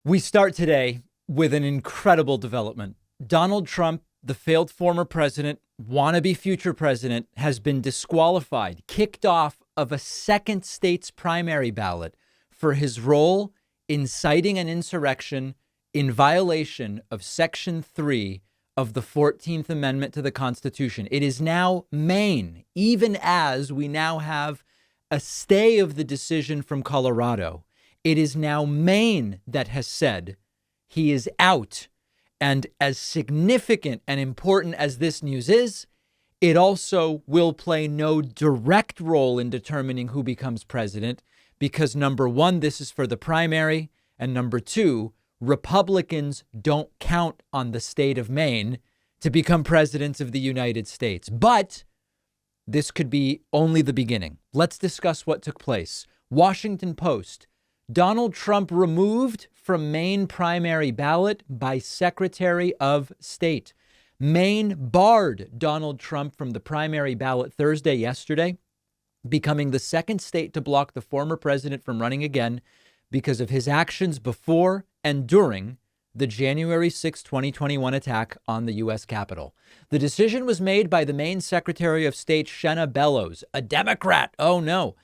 We start today with an incredible development. Donald Trump, the failed former president, wannabe future president, has been disqualified, kicked off of a second state's primary ballot for his role inciting an insurrection in violation of Section 3 of the 14th Amendment to the Constitution. It is now Maine, even as we now have a stay of the decision from Colorado. It is now Maine that has said he is out. And as significant and important as this news is, it also will play no direct role in determining who becomes president because, number one, this is for the primary. And number two, Republicans don't count on the state of Maine to become presidents of the United States. But this could be only the beginning. Let's discuss what took place. Washington Post. Donald Trump removed from Maine primary ballot by Secretary of State. Maine barred Donald Trump from the primary ballot Thursday yesterday, becoming the second state to block the former president from running again because of his actions before and during the January 6, 2021 attack on the U.S. Capitol. The decision was made by the Maine Secretary of State, Shenna Bellows, a Democrat. Oh, no.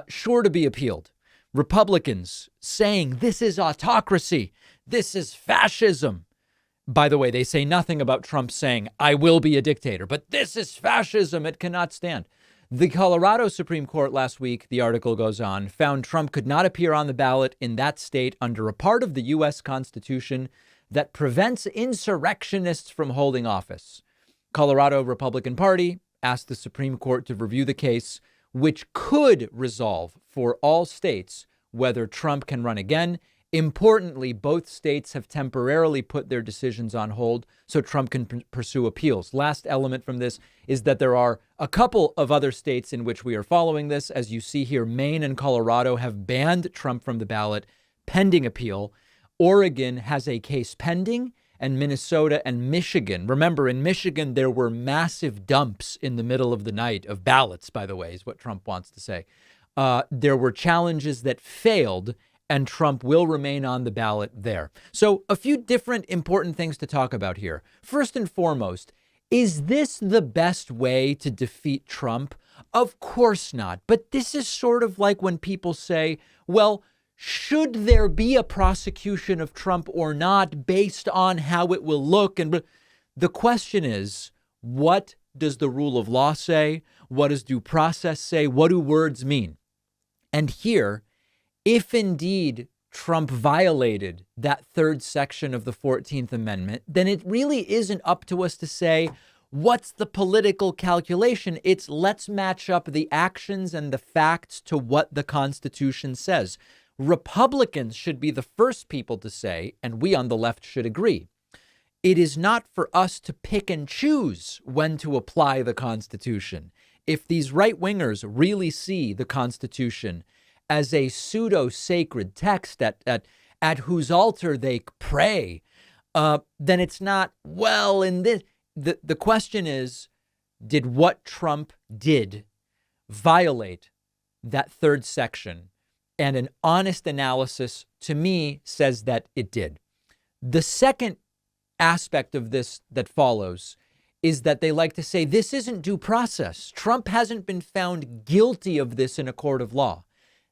Sure to be appealed. Republicans saying this is autocracy. This is fascism. By the way, they say nothing about Trump saying, I will be a dictator, but this is fascism. It cannot stand. The Colorado Supreme Court last week, the article goes on, found Trump could not appear on the ballot in that state under a part of the U.S. Constitution that prevents insurrectionists from holding office. Colorado Republican Party asked the Supreme Court to review the case, which could resolve for all states whether Trump can run again. Importantly, both states have temporarily put their decisions on hold so Trump can pursue appeals. Last element from this is that there are a couple of other states in which we are following this. As you see here, Maine and Colorado have banned Trump from the ballot pending appeal. Oregon has a case pending, and Minnesota and Michigan. Remember, in Michigan, there were massive dumps in the middle of the night of ballots, by the way, is what Trump wants to say. There were challenges that failed, and Trump will remain on the ballot there. So a few different important things to talk about here. First and foremost, is this the best way to defeat Trump? Of course not. But this is sort of like when people say, well, should there be a prosecution of Trump or not based on how it will look? And the question is, what does the rule of law say? What does due process say? What do words mean? And here, if indeed Trump violated that third section of the 14th Amendment, then it really isn't up to us to say, what's the political calculation? It's let's match up the actions and the facts to what the Constitution says. Republicans should be the first people to say, and we on the left should agree, it is not for us to pick and choose when to apply the Constitution. If these right-wingers really see the Constitution as a pseudo-sacred text at whose altar they pray, then it's not, well, in this. The question is, did what Trump did violate that third section? And an honest analysis, to me, says that it did. The second aspect of this that follows is that they like to say this isn't due process. Trump hasn't been found guilty of this in a court of law.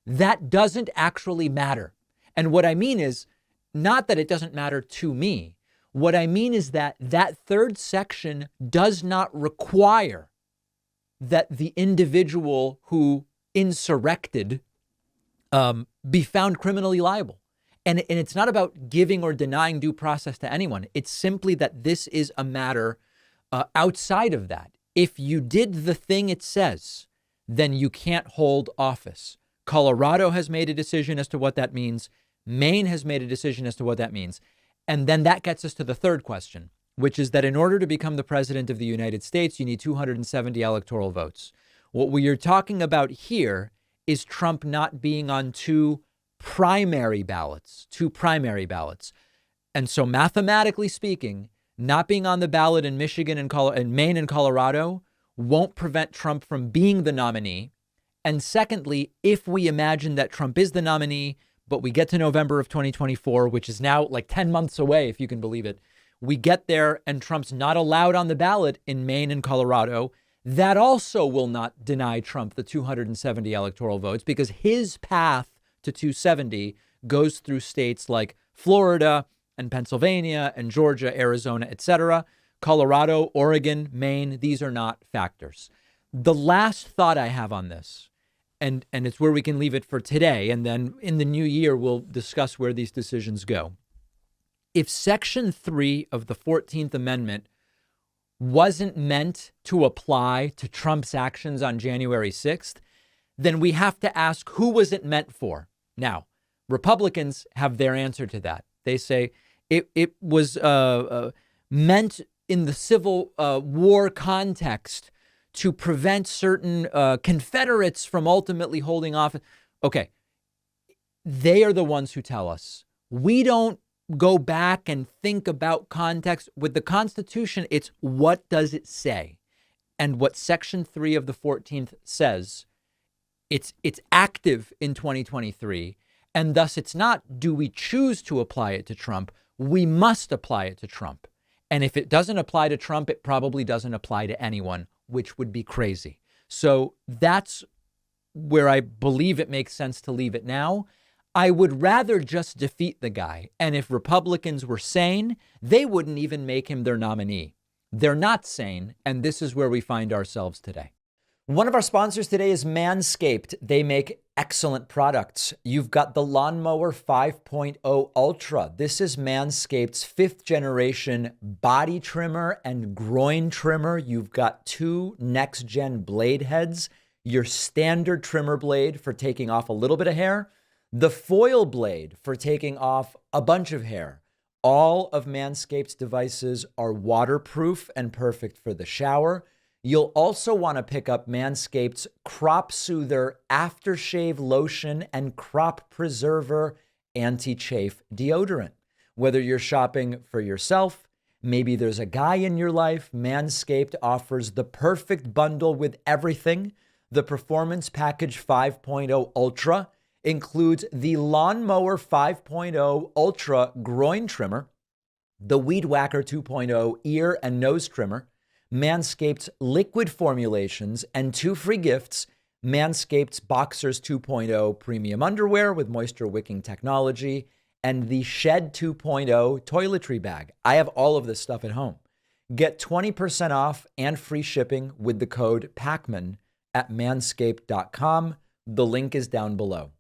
That doesn't actually matter. And what I mean is not that it doesn't matter to me. What I mean is that that third section does not require that the individual who insurrected be found criminally liable. And it's not about giving or denying due process to anyone. It's simply that this is a matter outside of that. If you did the thing it says, then you can't hold office. Colorado has made a decision as to what that means. Maine has made a decision as to what that means. And then that gets us to the third question, which is that in order to become the president of the United States, you need 270 electoral votes. What we are talking about here is Trump not being on two primary ballots. And so mathematically speaking, not being on the ballot in Michigan and Maine and Colorado won't prevent Trump from being the nominee. And secondly, if we imagine that Trump is the nominee, but we get to November of 2024, which is now like 10 months away, if you can believe it. We get there and Trump's not allowed on the ballot in Maine and Colorado. That also will not deny Trump the 270 electoral votes, because his path to 270 goes through states like Florida and Pennsylvania and Georgia, Arizona, etc. Colorado, Oregon, Maine, these are not factors. The last thought I have on this, and it's where we can leave it for today, and then in the new year, we'll discuss where these decisions go. If Section 3 of the 14th Amendment wasn't meant to apply to Trump's actions on January 6th, then we have to ask, who was it meant for? Now, Republicans have their answer to that. They say it was meant in the Civil War context to prevent certain Confederates from ultimately holding office. Okay, they are the ones who tell us. We don't go back and think about context. With the Constitution, it's what does it say? And what Section 3 of the 14th says, it's active in 2023. And thus it's not, do we choose to apply it to Trump? We must apply it to Trump. And if it doesn't apply to Trump, it probably doesn't apply to anyone, which would be crazy. So that's where I believe it makes sense to leave it now. I would rather just defeat the guy. And if Republicans were sane, they wouldn't even make him their nominee. They're not sane. And this is where we find ourselves today. One of our sponsors today is Manscaped. They make excellent products. You've got the Lawnmower 5.0 Ultra. This is Manscaped's 5th generation body trimmer and groin trimmer. You've got 2 next-gen blade heads, your standard trimmer blade for taking off a little bit of hair, the foil blade for taking off a bunch of hair. All of Manscaped's devices are waterproof and perfect for the shower. You'll also want to pick up Manscaped's Crop Soother Aftershave Lotion and Crop Preserver Anti-Chafe Deodorant. Whether you're shopping for yourself, maybe there's a guy in your life, Manscaped offers the perfect bundle with everything. The Performance Package 5.0 Ultra includes the Lawnmower 5.0 Ultra Groin Trimmer, the Weed Whacker 2.0 Ear and Nose Trimmer, Manscaped's liquid formulations, and 2 free gifts, Manscaped's Boxers 2.0 premium underwear with moisture wicking technology, and the Shed 2.0 toiletry bag. I have all of this stuff at home. Get 20% off and free shipping with the code PACMAN at manscaped.com. The link is down below.